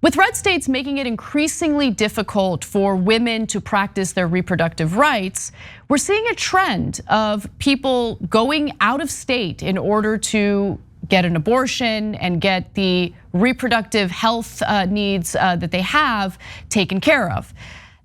With red states making it increasingly difficult for women to practice their reproductive rights, we're seeing a trend of people going out of state in order to get an abortion and get the reproductive health needs that they have taken care of.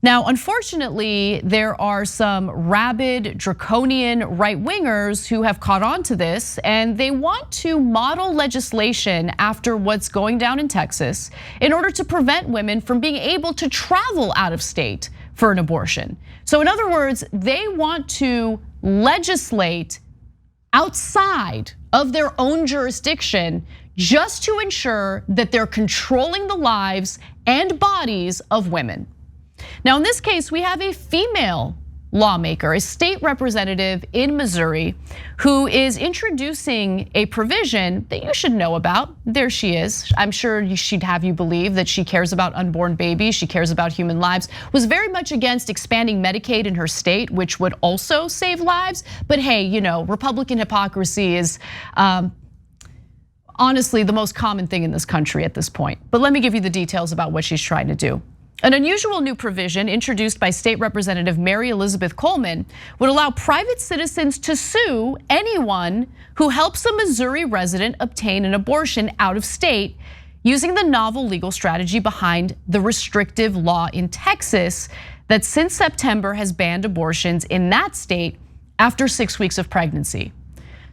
Now, unfortunately, there are some rabid, draconian right-wingers who have caught on to this, and they want to model legislation after what's going down in Texas in order to prevent women from being able to travel out of state for an abortion. So in other words, they want to legislate outside of their own jurisdiction just to ensure that they're controlling the lives and bodies of women. Now, in this case, we have a female lawmaker, a state representative in Missouri, who is introducing a provision that you should know about. There she is. I'm sure she'd have you believe that she cares about unborn babies, she cares about human lives, was very much against expanding Medicaid in her state, which would also save lives. But hey, Republican hypocrisy is honestly the most common thing in this country at this point. But let me give you the details about what she's trying to do. An unusual new provision introduced by State Representative Mary Elizabeth Coleman would allow private citizens to sue anyone who helps a Missouri resident obtain an abortion out of state using the novel legal strategy behind the restrictive law in Texas that since September has banned abortions in that state after 6 weeks of pregnancy.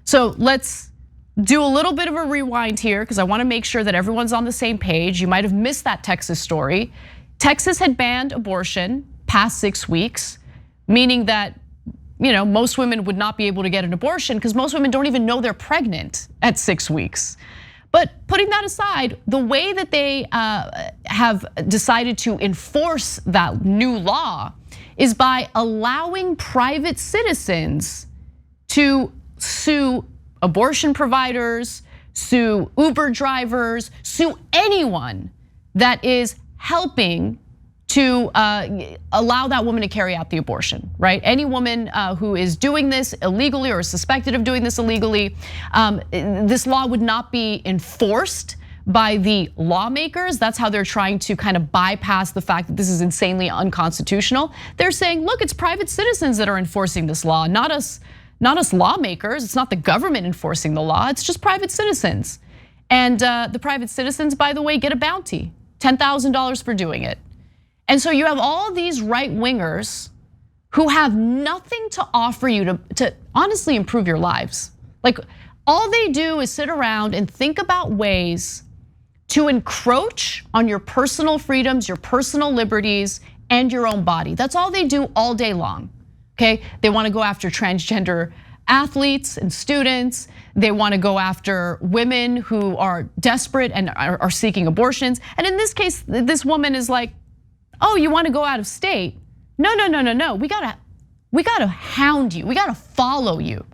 So let's do a little bit of a rewind here because I want to make sure that everyone's on the same page. You might have missed that Texas story. Texas had banned abortion past 6 weeks, meaning that most women would not be able to get an abortion because most women don't even know they're pregnant at 6 weeks. But putting that aside, the way that they have decided to enforce that new law is by allowing private citizens to sue abortion providers, sue Uber drivers, sue anyone that is helping to allow that woman to carry out the abortion, right? Any woman who is doing this illegally or is suspected of doing this illegally, this law would not be enforced by the lawmakers. That's how they're trying to kind of bypass the fact that this is insanely unconstitutional. They're saying, look, it's private citizens that are enforcing this law, not us lawmakers. It's not the government enforcing the law, it's just private citizens. And the private citizens, by the way, get a bounty. $10,000 for doing it. And so you have all these right wingers who have nothing to offer you to honestly improve your lives. Like all they do is sit around and think about ways to encroach on your personal freedoms, your personal liberties, and your own body. That's all they do all day long, okay? They wanna go after transgender athletes and students. They want to go after women who are desperate and are seeking abortions. And in this case, this woman is like, oh, you want to go out of state? No. We gotta hound you. We gotta follow you.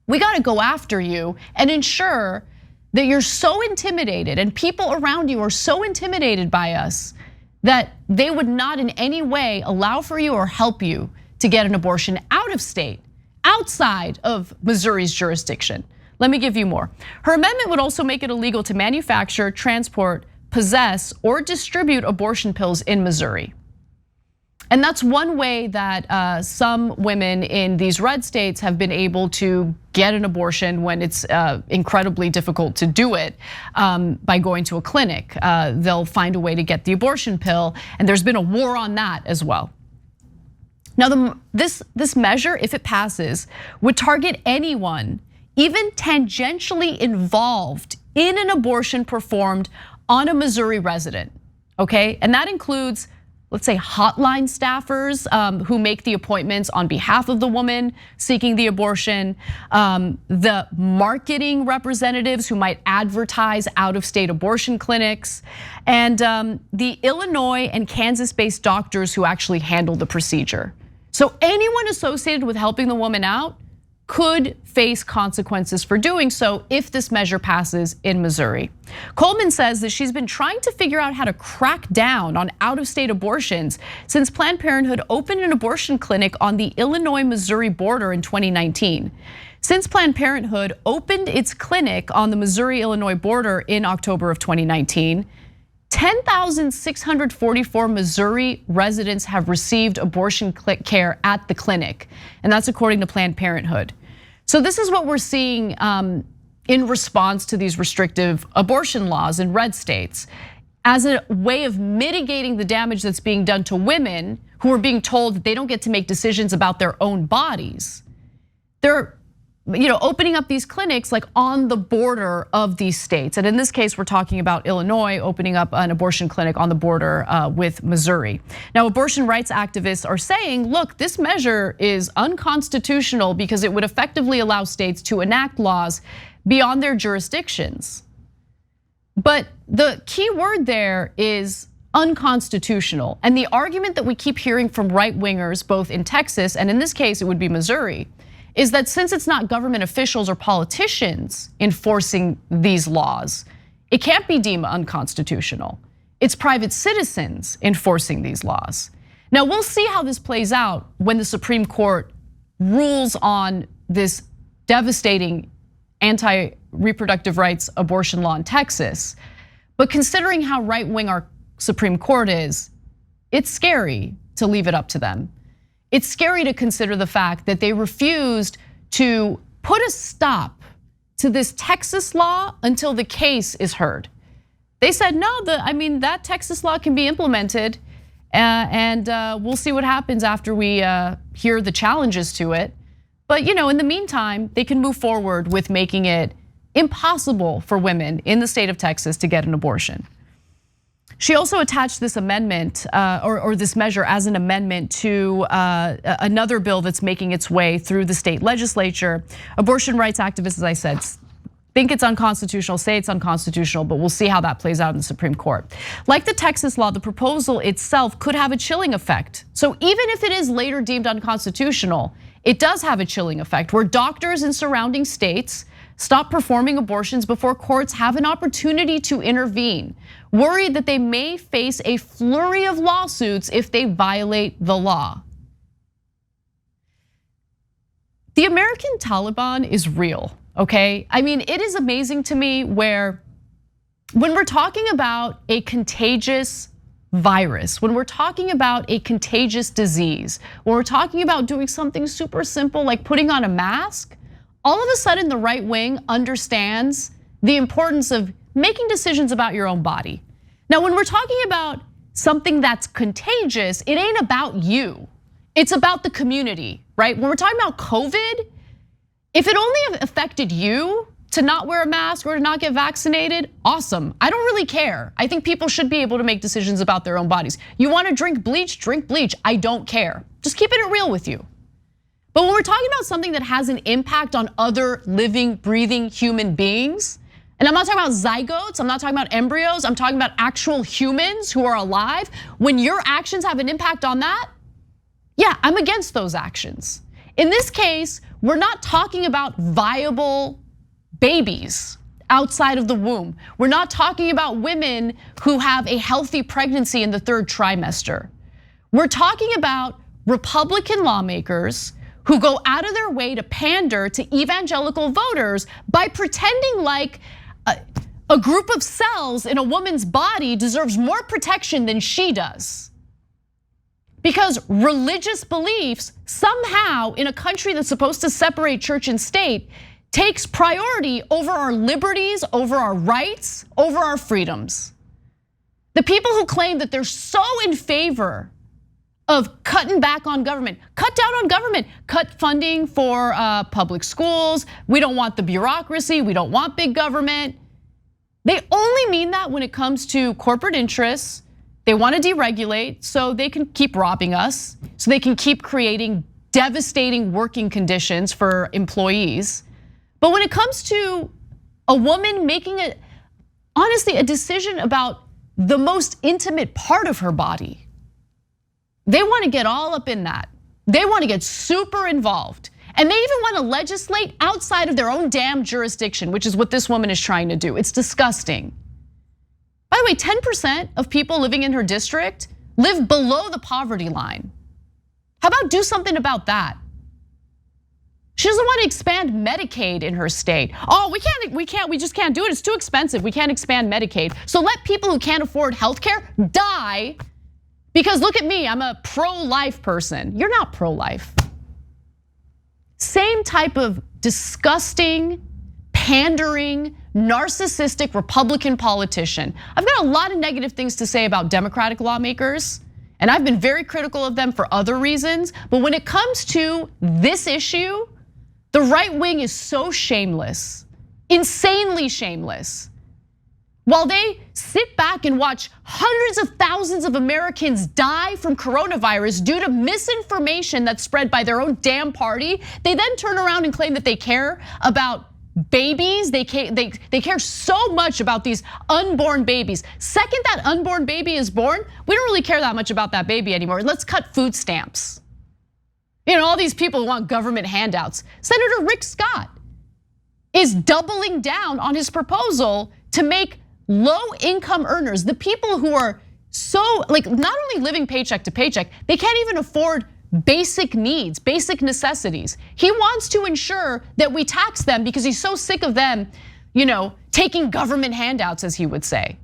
We gotta go after you and ensure that you're so intimidated and people around you are so intimidated by us that they would not in any way allow for you or help you to get an abortion out of state, outside of Missouri's jurisdiction. Let me give you more. Her amendment would also make it illegal to manufacture, transport, possess, or distribute abortion pills in Missouri. And that's one way that some women in these red states have been able to get an abortion when it's incredibly difficult to do it by going to a clinic. They'll find a way to get the abortion pill, and there's been a war on that as well. Now, this measure, if it passes, would target anyone even tangentially involved in an abortion performed on a Missouri resident, okay? And that includes, let's say, hotline staffers who make the appointments on behalf of the woman seeking the abortion, the marketing representatives who might advertise out-of-state abortion clinics, and the Illinois and Kansas-based doctors who actually handle the procedure. So anyone associated with helping the woman out could face consequences for doing so if this measure passes in Missouri. Coleman says that she's been trying to figure out how to crack down on out-of-state abortions since Planned Parenthood opened an abortion clinic on the Illinois-Missouri border in 2019. Since Planned Parenthood opened its clinic on the Missouri-Illinois border in October of 2019, 10,644 Missouri residents have received abortion care at the clinic, and that's according to Planned Parenthood. So this is what we're seeing in response to these restrictive abortion laws in red states, as a way of mitigating the damage that's being done to women who are being told that they don't get to make decisions about their own bodies. They're opening up these clinics like on the border of these states. And in this case, we're talking about Illinois opening up an abortion clinic on the border with Missouri. Now, abortion rights activists are saying, look, this measure is unconstitutional because it would effectively allow states to enact laws beyond their jurisdictions. But the key word there is unconstitutional. And the argument that we keep hearing from right-wingers, both in Texas and in this case, it would be Missouri, is that since it's not government officials or politicians enforcing these laws, it can't be deemed unconstitutional. It's private citizens enforcing these laws. Now, we'll see how this plays out when the Supreme Court rules on this devastating anti-reproductive rights abortion law in Texas. But considering how right-wing our Supreme Court is, it's scary to leave it up to them. It's scary to consider the fact that they refused to put a stop to this Texas law until the case is heard. They said, no, that Texas law can be implemented, and we'll see what happens after we hear the challenges to it. But in the meantime, they can move forward with making it impossible for women in the state of Texas to get an abortion. She also attached this amendment or this measure as an amendment to another bill that's making its way through the state legislature. Abortion rights activists, as I said, think it's unconstitutional, say it's unconstitutional, but we'll see how that plays out in the Supreme Court. Like the Texas law, the proposal itself could have a chilling effect. So even if it is later deemed unconstitutional, it does have a chilling effect where doctors in surrounding states stop performing abortions before courts have an opportunity to intervene, worried that they may face a flurry of lawsuits if they violate the law. The American Taliban is real, okay? It is amazing to me where when we're talking about a contagious virus, when we're talking about a contagious disease, when we're talking about doing something super simple like putting on a mask, all of a sudden the right wing understands the importance of making decisions about your own body. Now, when we're talking about something that's contagious, it ain't about you. It's about the community, right? When we're talking about COVID, if it only affected you to not wear a mask or to not get vaccinated, awesome. I don't really care. I think people should be able to make decisions about their own bodies. You wanna drink bleach, drink bleach. I don't care. Just keeping it real with you. But when we're talking about something that has an impact on other living, breathing human beings, and I'm not talking about zygotes, I'm not talking about embryos, I'm talking about actual humans who are alive. When your actions have an impact on that, yeah, I'm against those actions. In this case, we're not talking about viable babies outside of the womb. We're not talking about women who have a healthy pregnancy in the 3rd trimester. We're talking about Republican lawmakers who go out of their way to pander to evangelical voters by pretending like a group of cells in a woman's body deserves more protection than she does. Because religious beliefs somehow in a country that's supposed to separate church and state takes priority over our liberties, over our rights, over our freedoms. The people who claim that they're so in favor of cutting back on government, cut down on government, cut funding for public schools. We don't want the bureaucracy, we don't want big government. They only mean that when it comes to corporate interests. They want to deregulate so they can keep robbing us, so they can keep creating devastating working conditions for employees. But when it comes to a woman making honestly a decision about the most intimate part of her body, they want to get all up in that. They want to get super involved. And they even want to legislate outside of their own damn jurisdiction, which is what this woman is trying to do. It's disgusting. By the way, 10% of people living in her district live below the poverty line. How about do something about that? She doesn't want to expand Medicaid in her state. Oh, we just can't do it. It's too expensive. We can't expand Medicaid. So let people who can't afford healthcare die, because look at me, I'm a pro-life person. You're not pro-life. Same type of disgusting, pandering, narcissistic Republican politician. I've got a lot of negative things to say about Democratic lawmakers, and I've been very critical of them for other reasons. But when it comes to this issue, the right wing is so shameless, insanely shameless. While they sit back and watch hundreds of thousands of Americans die from coronavirus due to misinformation that's spread by their own damn party, they then turn around and claim that they care about babies. They care so much about these unborn babies. Second that unborn baby is born, we don't really care that much about that baby anymore. Let's cut food stamps. You know, all these people who want government handouts. Senator Rick Scott is doubling down on his proposal to make low-income earners, the people who are so, like, not only living paycheck to paycheck, they can't even afford basic needs, basic necessities. He wants to ensure that we tax them because he's so sick of them, taking government handouts, as he would say.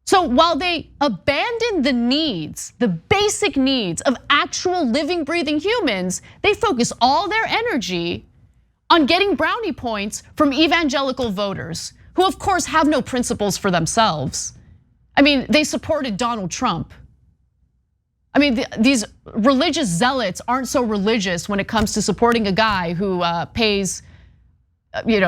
So while they abandon the needs, the basic needs of actual living, breathing humans, they focus all their energy on getting brownie points from evangelical voters, who of course have no principles for themselves. I mean, they supported Donald Trump. I mean, these religious zealots aren't so religious when it comes to supporting a guy who pays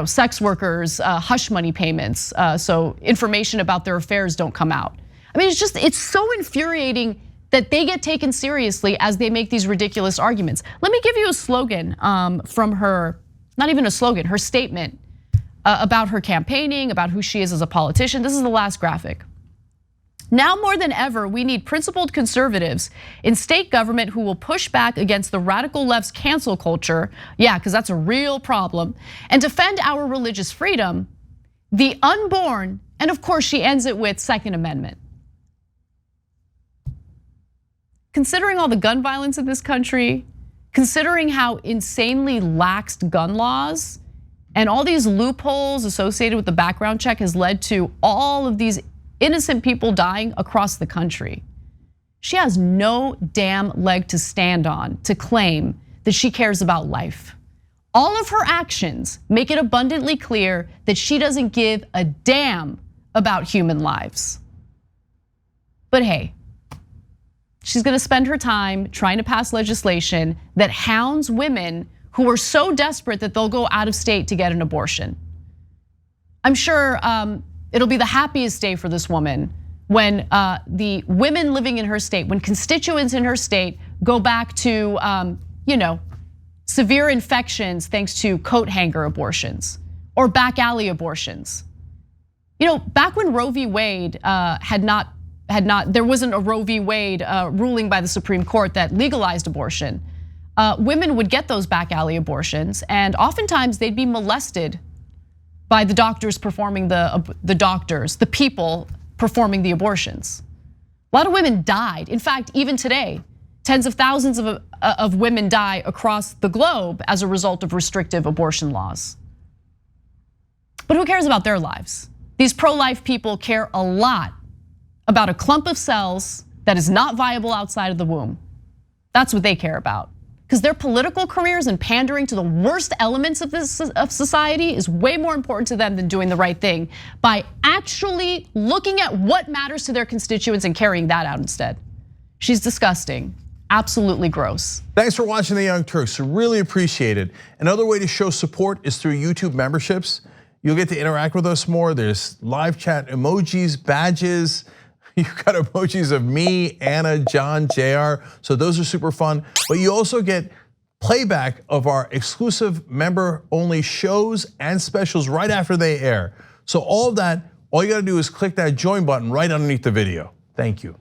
sex workers hush money payments, so information about their affairs don't come out. I mean, it's so infuriating that they get taken seriously as they make these ridiculous arguments. Let me give you a slogan from her, not even a slogan, her statement about her campaigning, about who she is as a politician. This is the last graphic. Now more than ever, we need principled conservatives in state government who will push back against the radical left's cancel culture, because that's a real problem, and defend our religious freedom, the unborn, and of course she ends it with Second Amendment. Considering all the gun violence in this country, considering how insanely laxed gun laws and all these loopholes associated with the background check has led to all of these innocent people dying across the country, she has no damn leg to stand on to claim that she cares about life. All of her actions make it abundantly clear that she doesn't give a damn about human lives. But hey, she's gonna spend her time trying to pass legislation that hounds women who are so desperate that they'll go out of state to get an abortion. I'm sure it'll be the happiest day for this woman when the women living in her state, when constituents in her state go back to severe infections thanks to coat hanger abortions or back alley abortions. Back when Roe v. Wade there wasn't a Roe v. Wade ruling by the Supreme Court that legalized abortion. Women would get those back alley abortions, and oftentimes they'd be molested by the doctors performing the people performing the abortions. A lot of women died. In fact, even today, tens of thousands of women die across the globe as a result of restrictive abortion laws. But who cares about their lives? These pro-life people care a lot about a clump of cells that is not viable outside of the womb. That's what they care about. Because their political careers and pandering to the worst elements of society is way more important to them than doing the right thing by actually looking at what matters to their constituents and carrying that out instead. She's disgusting, absolutely gross. Thanks for watching The Young Turks, really appreciate it. Another way to show support is through YouTube memberships. You'll get to interact with us more. There's live chat emojis, badges. You've got emojis of me, Anna, John, JR, so those are super fun. But you also get playback of our exclusive member-only shows and specials right after they air. So all of that, all you gotta do is click that join button right underneath the video. Thank you.